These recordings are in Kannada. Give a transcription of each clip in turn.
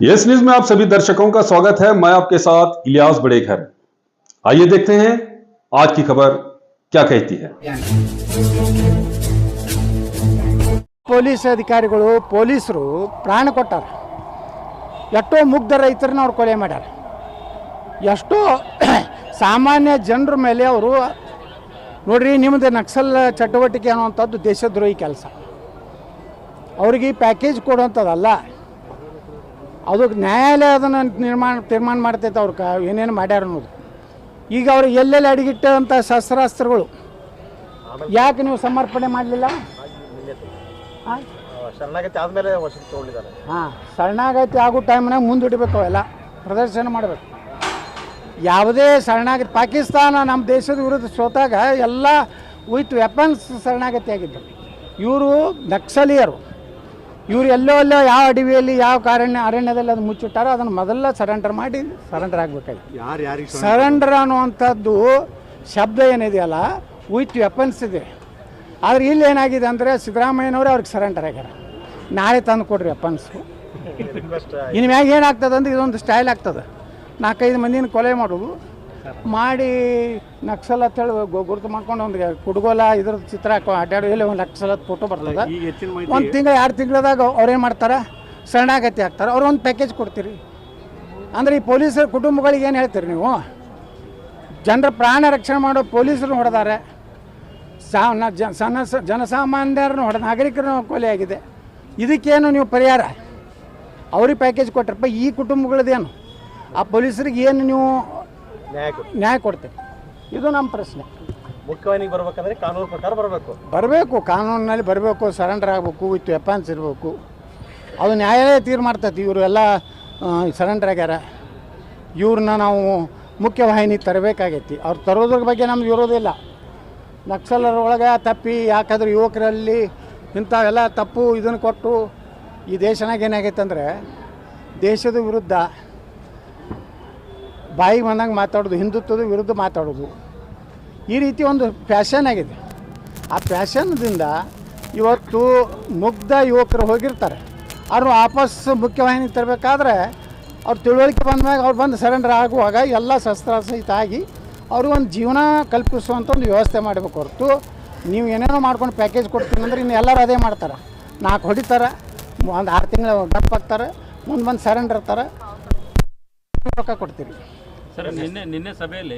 यस न्यूज में आप सभी दर्शकों का स्वागत है। मैं आपके साथ इलियास बड़ेखर। आइए देखते हैं आज की खबर क्या कहती है। ಪೊಲೀಸ್ ಅಧಿಕಾರಿಗಳು ಪೊಲೀಸರು ಪ್ರಾಣ ಕೊಟ್ಟಾರ. ಎಷ್ಟೋ ಮುಗ್ಧ ರೈತರನ್ನ ಅವ್ರು ಕೊಲೆ ಮಾಡ್ಯಾರ. ಎಷ್ಟೋ ಸಾಮಾನ್ಯ ಜನರ ಮೇಲೆ ಅವರು ನೋಡ್ರಿ, ನಿಮ್ಮದು ನಕ್ಸಲ್ ಚಟುವಟಿಕೆ ಅನ್ನುವಂಥದ್ದು ದೇಶದ್ರೋಹಿ ಕೆಲಸ. ಅವ್ರಿಗೆ ಪ್ಯಾಕೇಜ್ ಕೊಡುವಂಥದ್ದಲ್ಲ, ಅದು ನ್ಯಾಯಾಲಯ ಅದನ್ನು ತೀರ್ಮಾನ ಮಾಡ್ತೈತೆ ಅವ್ರು ಏನೇನು ಮಾಡ್ಯಾರ ಅನ್ನೋದು. ಈಗ ಅವ್ರು ಎಲ್ಲೆಲ್ಲಿ ಅಡಗಿಟ್ಟಂಥ ಶಸ್ತ್ರಾಸ್ತ್ರಗಳು ಯಾಕೆ ನೀವು ಸಮರ್ಪಣೆ ಮಾಡಲಿಲ್ಲ? ಶರಣಾಗತಿ ಆದಮೇಲೆ ವಶಕ್ಕೆ ತಗೊಂಡಿದ್ದಾರೆ. ಶರಣಾಗತಿ ಆಗೋ ಟೈಮ್ನಾಗ ಮುಂದೂಡಬೇಕು, ಅವೆಲ್ಲ ಪ್ರದರ್ಶನ ಮಾಡಬೇಕು. ಯಾವುದೇ ಶರಣಾಗತಿ ಪಾಕಿಸ್ತಾನ ನಮ್ಮ ದೇಶದ ವಿರುದ್ಧ ಸೋತಾಗ ಎಲ್ಲ ವಿತ್ ವೆಪನ್ಸ್ ಶರಣಾಗತಿ ಆಗಿದ್ದರು. ಇವರು ನಕ್ಸಲೀಯರು. ಇವರು ಎಲ್ಲೋ ಯಾವ ಅಡವಿಯಲ್ಲಿ ಯಾವ ಅರಣ್ಯದಲ್ಲಿ ಅದು ಮುಚ್ಚಿಟ್ಟಾರೋ ಅದನ್ನು ಮೊದಲ ಸರೆಂಡರ್ ಮಾಡಿ ಸರೆಂಡರ್ ಆಗಬೇಕಾಗಿತ್ತು. ಸರೆಂಡರ್ ಅನ್ನುವಂಥದ್ದು ಶಬ್ದ ಏನಿದೆಯಲ್ಲ, ವಿತ್ ವೆಪನ್ಸ್ ಇದೆ. ಆದರೆ ಇಲ್ಲಿ ಏನಾಗಿದೆ ಅಂದರೆ ಸಿದ್ದರಾಮಯ್ಯನವರೇ ಅವ್ರಿಗೆ ಸರೆಂಡರ್ ಆಗ್ಯಾರ. ನಾಳೆ ತಂದು ಕೊಡ್ರಿ ವೆಪನ್ಸು. ಇನ್ನು ಮ್ಯಾಗ ಏನಾಗ್ತದೆ ಅಂದ್ರೆ ಇದೊಂದು ಸ್ಟೈಲ್ ಆಗ್ತದೆ. 4-5 ಮಂದಿನ ಕೊಲೆ ಮಾಡೋದು ಮಾಡಿ ನಕ್ಸಲ್ ಅಂತೇಳಿ ಗುರುತು ಮಾಡ್ಕೊಂಡು ಒಂದು ಕುಡುಗೋಲ ಇದ್ರ ಚಿತ್ರ ಅಡ್ಡಾಡು ಎಲ್ಲಿ ಒಂದು ನಕ್ಸಲದ ಫೋಟೋ ಬರ್ತದೆ. 1 ತಿಂಗಳು 2 ತಿಂಗಳದಾಗ ಅವ್ರೇನು ಮಾಡ್ತಾರೆ, ಶರಣಾಗತಿ ಆಗ್ತಾರೆ. ಅವ್ರು ಒಂದು ಪ್ಯಾಕೇಜ್ ಕೊಡ್ತೀರಿ ಅಂದರೆ ಈ ಪೊಲೀಸರ ಕುಟುಂಬಗಳಿಗೆ ಏನು ಹೇಳ್ತೀರಿ ನೀವು? ಜನರ ಪ್ರಾಣ ರಕ್ಷಣೆ ಮಾಡೋ ಪೊಲೀಸರು ಹೊಡೆದಾರೆ, ಜನಸಾಮಾನ್ಯರನ್ನು ಹೊಡೆದ ನಾಗರಿಕರನ್ನು ಕೊಲೆ ಆಗಿದೆ. ಇದಕ್ಕೇನು ನೀವು ಪರಿಹಾರ? ಅವ್ರಿಗೆ ಪ್ಯಾಕೇಜ್ ಕೊಟ್ಟರಪ್ಪ, ಈ ಕುಟುಂಬಗಳದ್ದೇನು? ಆ ಪೊಲೀಸರಿಗೆ ಏನು ನೀವು ನ್ಯಾಯ ಕೊಡ್ತೀವಿ? ಇದು ನಮ್ಮ ಪ್ರಶ್ನೆ. ಮುಖ್ಯವಾಹಿನಿಗೆ ಬರ್ಬೇಕಂದ್ರೆ ಕಾನೂನು ಪ್ರಕಾರ ಬರಬೇಕು, ಕಾನೂನಿನಲ್ಲಿ ಬರಬೇಕು, ಸರೆಂಡರ್ ಆಗಬೇಕು, ವಿತ್ ವೆಪನ್ಸ್ ಇರಬೇಕು. ಅದು ನ್ಯಾಯಾಲಯ ತೀರ್ಮಾನ ಮಾಡ್ತೈತಿ. ಇವರು ಎಲ್ಲ ಸರೆಂಡರ್ ಆಗ್ಯಾರ, ಇವ್ರನ್ನ ನಾವು ಮುಖ್ಯವಾಹಿನಿ ತರಬೇಕಾಗೈತಿ. ಅವ್ರು ತರೋದ್ರ ಬಗ್ಗೆ ನಮ್ಗೆ ಇರೋದಿಲ್ಲ. ನಕ್ಸಲರ ಒಳಗೆ ತಪ್ಪಿ ಯಾಕಾದ್ರೆ ಯುವಕರಲ್ಲಿ ಇಂಥವೆಲ್ಲ ತಪ್ಪು ಇದನ್ನು ಕೊಟ್ಟು ಈ ದೇಶನಾಗ ಏನಾಗೈತೆ ಅಂದರೆ ದೇಶದ ವಿರುದ್ಧ ಬಾಯಿಗೆ ಬಂದಂಗೆ ಮಾತಾಡೋದು, ಹಿಂದುತ್ವದ ವಿರುದ್ಧ ಮಾತಾಡೋದು, ಈ ರೀತಿ ಒಂದು ಫ್ಯಾಷನ್ ಆಗಿದೆ. ಆ ಫ್ಯಾಷನ್ದಿಂದ ಇವತ್ತು ಮುಗ್ಧ ಯುವಕರು ಹೋಗಿರ್ತಾರೆ. ಅವರು ವಾಪಸ್ ಮುಖ್ಯವಾಹಿನಿ ತರಬೇಕಾದ್ರೆ ಅವ್ರು ತಿಳುವಳಿಕೆ ಬಂದಾಗ ಅವ್ರು ಬಂದು ಸರೆಂಡರ್ ಆಗುವಾಗ ಎಲ್ಲ ಶಸ್ತ್ರಾಸಹಿತ ಆಗಿ ಅವ್ರಿಗೆ ಒಂದು ಜೀವನ ಕಲ್ಪಿಸುವಂಥ ಒಂದು ವ್ಯವಸ್ಥೆ ಮಾಡಬೇಕು ಹೊರತು ನೀವು ಏನೇನೋ ಮಾಡ್ಕೊಂಡು ಪ್ಯಾಕೇಜ್ ಕೊಡ್ತೀನಿ ಅಂದರೆ ಇನ್ನು ಎಲ್ಲರೂ ಅದೇ ಮಾಡ್ತಾರೆ. 4 ಹೊಡಿತಾರೆ, ಒಂದು 6 ತಿಂಗಳು ಗಪ್ ಹಾಕ್ತಾರೆ, ಮುಂದೆ ಬಂದು ಸರೆಂಡರ್ ಇರ್ತಾರೆ, ರೊಕ್ಕ ಕೊಡ್ತೀರಿ. ಸರ್, ನಿನ್ನೆ ಸಭೆಯಲ್ಲಿ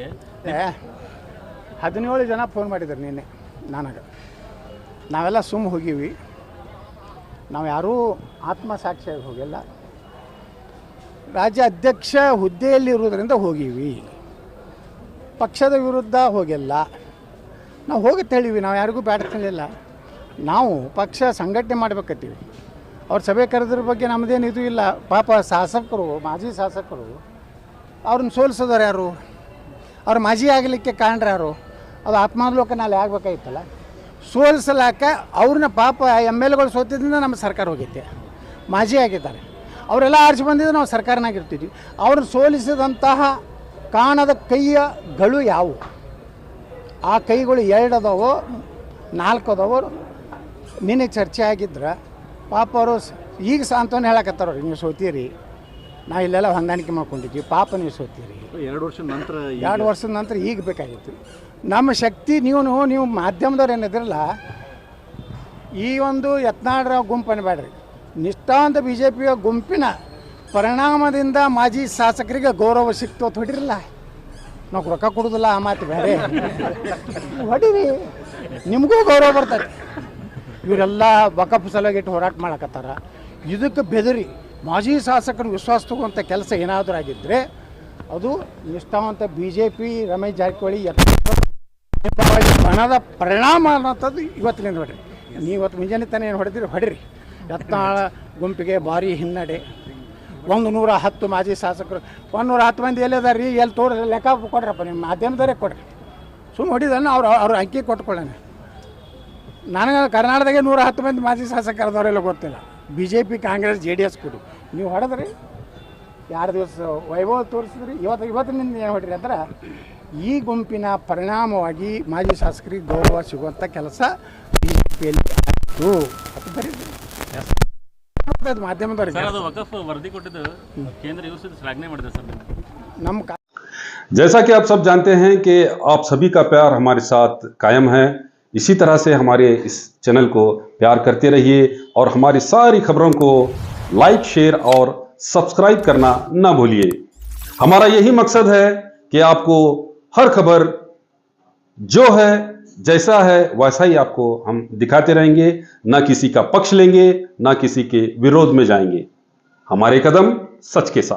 17 ಜನ ಫೋನ್ ಮಾಡಿದ್ದಾರೆ ನಿನ್ನೆ ನನಗೆ. ನಾವೆಲ್ಲ ಹೋಗೀವಿ. ನಾವು ಯಾರೂ ಆತ್ಮಸಾಕ್ಷಿಯಾಗಿ ಹೋಗಿಲ್ಲ. ರಾಜ್ಯ ಅಧ್ಯಕ್ಷ ಹುದ್ದೆಯಲ್ಲಿರುವುದರಿಂದ ಹೋಗೀವಿ, ಪಕ್ಷದ ವಿರುದ್ಧ ಹೋಗಿಲ್ಲ. ನಾವು ಹೋಗಿ ಹೇಳಿವಿ, ನಾವು ಯಾರಿಗೂ ಬ್ಯಾಡ ಹೇಳಿಲ್ಲ. ನಾವು ಪಕ್ಷ ಸಂಘಟನೆ ಮಾಡಬೇಕತ್ತೀವಿ. ಅವ್ರು ಸಭೆ ಕರೆದ್ರ ಬಗ್ಗೆ ನಮ್ಮದೇನು ಇದು ಇಲ್ಲ. ಪಾಪ ಶಾಸಕರು, ಮಾಜಿ ಶಾಸಕರು ಅವ್ರನ್ನ ಸೋಲಿಸೋದವ್ರು ಯಾರು? ಅವ್ರು ಮಾಜಿ ಆಗಲಿಕ್ಕೆ ಕಾರಣರು ಯಾರು? ಅದು ಆತ್ಮಾವಲೋಕನಲ್ಲಿ ಆಗಬೇಕಾಗಿತ್ತಲ್ಲ. ಸೋಲಿಸಲಾಕ ಅವ್ರನ್ನ ಪಾಪ MLAಗಳು ಸೋತಿದ್ದರಿಂದ ನಮ್ಮ ಸರ್ಕಾರ ಹೋಗೈತೆ. ಮಾಜಿ ಆಗಿದ್ದಾರೆ, ಅವರೆಲ್ಲ ಆರಿಸಿ ಬಂದಿದ್ದು ನಾವು ಸರ್ಕಾರನಾಗಿರ್ತಿದ್ವಿ. ಅವ್ರನ್ನ ಸೋಲಿಸಿದಂತಹ ಕಾಣದ ಕೈಗಳು ಯಾವುವು? ಆ ಕೈಗಳು 2 ಅದಾವೋ 4 ಅದಾವೋ ನಿನ್ನೆ ಚರ್ಚೆ ಆಗಿದ್ರೆ ಪಾಪ ಅವರು ಈಗ ಸಾಂತ್ವನ ಹೇಳಕತ್ತಾರ, ನೀವು ಸೋತೀರಿ, ನಾವು ಇಲ್ಲೆಲ್ಲ ಹೊಂದಾಣಿಕೆ ಮಾಡ್ಕೊಂಡಿದ್ವಿ, ಪಾಪ ನೀವು ಸೋತೀರಿ. 2 ವರ್ಷದ ನಂತರ ಈಗ ಬೇಕಾಗಿತ್ತು ನಮ್ಮ ಶಕ್ತಿ. ನೀವು ಮಾಧ್ಯಮದವ್ರು ಏನಿದ್ರಲ್ಲ, ಈ ಒಂದು ಯತ್ನಾಳರ ಗುಂಪನ್ನು ಬೇಡ್ರಿ, ನಿಷ್ಠಾವಂತ BJPಯ ಗುಂಪಿನ ಪರಿಣಾಮದಿಂದ ಮಾಜಿ ಶಾಸಕರಿಗೆ ಗೌರವ ಸಿಕ್ತು ಅಂತ ಹೊಡಿರಲ್ಲ. ನಾವು ರೊಕ್ಕ ಕೊಡೋದಿಲ್ಲ, ಆ ಮಾತು ಬೇರೆ. ಹೊಡೀರಿ, ನಿಮಗೂ ಗೌರವ ಬರ್ತದೆ. ಇವರೆಲ್ಲ ವಕಫ್ ಸಲುವಾಗಿ ಹೋರಾಟ ಮಾಡಕತ್ತಾರ. ಇದಕ್ಕೆ ಬೆದರಿ ಮಾಜಿ ಶಾಸಕರು ವಿಶ್ವಾಸ ತಗುವಂಥ ಕೆಲಸ ಏನಾದರೂ ಆಗಿದ್ದರೆ ಅದು ನಿಷ್ಠಾವಂತ BJP ರಮೇಶ್ ಜಾರಕಿಹೊಳಿ ಹಣದ ಪರಿಣಾಮ ಅನ್ನೋಂಥದ್ದು ಇವತ್ತಿನಿಂದ ಹೊಡ್ರಿ. ನೀವು ಇವತ್ತು ಮುಂಜಾನೆ ತಾನೇ ಏನು ಹೊಡೆದಿರಿ, ಹೊಡಿರಿ. ಯತ್ನಾಳ ಗುಂಪಿಗೆ ಭಾರಿ ಹಿನ್ನಡೆ. 110 ಮಾಜಿ ಶಾಸಕರು, 110 ಮಂದಿ ಎಲ್ಲಿದಾರ ರೀ, ಎಲ್ಲಿ ತೋರಿಸಿ ಲೆಕ್ಕ ಕೊಡ್ರಪ್ಪ, ನಿಮ್ಮ ಮಾಧ್ಯಮದವರೇ ಕೊಡ್ರಿ. ಸುಮ್ಮನೆ ಹೊಡಿದನ್ನು ಅವ್ರು ಅಂಕಿ ಕೊಟ್ಕೊಳ್ಳೋಣ. ನನಗೆ ಕರ್ನಾಟಕದಾಗೆ 110 ಮಂದಿ ಮಾಜಿ ಶಾಸಕರದವರೆಲ್ಲ ಗೊತ್ತಿಲ್ಲ. BJP, ಕಾಂಗ್ರೆಸ್, JDS ಕೊಡಿ. ನೀವು ಹೊಡೆದ್ರಿ, 2 ದಿವಸ ವೈಭವ ತೋರಿಸಿದ್ರಿ. ಇವತ್ತಿನಿಂದ ಏನು ಹೊಡ್ರಿ ಅಂದ್ರೆ ಈ ಗುಂಪಿನ ಪರಿಣಾಮವಾಗಿ ಮಾಜಿ ಶಾಸಕರಿಗೆ ಗೌರವ ಸಿಗುವಂಥ ಕೆಲಸ BJPಯಲ್ಲಿ ಆಯಿತು. ಅದು ಬರೀ ಗೊತ್ತಾಯ್ತು ಮಾಧ್ಯಮದವ್ರಿಗೆ. ಸರ್ ಅದು ವಕಫ್ ವರದಿ ಕೊಟ್ಟಿದ್ದು ಕೇಂದ್ರ ಯೋಚಿಸಿದ ಶ್ಲಾಘನೆ ಮಾಡಿದೆ ಸರ್ ನೀವು. ನಮ್ಮ जैसा कि आप सब जानते हैं कि आप सभी का प्यार हमारे साथ कायम है, इसी तरह से हमारे इस चैनल को प्यार करते रहिए और हमारी सारी खबरों को लाइक, शेयर और सब्सक्राइब करना ना भूलिए। हमारा यही मकसद है कि आपको हर खबर जो है जैसा है वैसा ही आपको हम दिखाते रहेंगे, ना किसी का पक्ष लेंगे, ना किसी के विरोध में जाएंगे। हमारे कदम सच के साथ।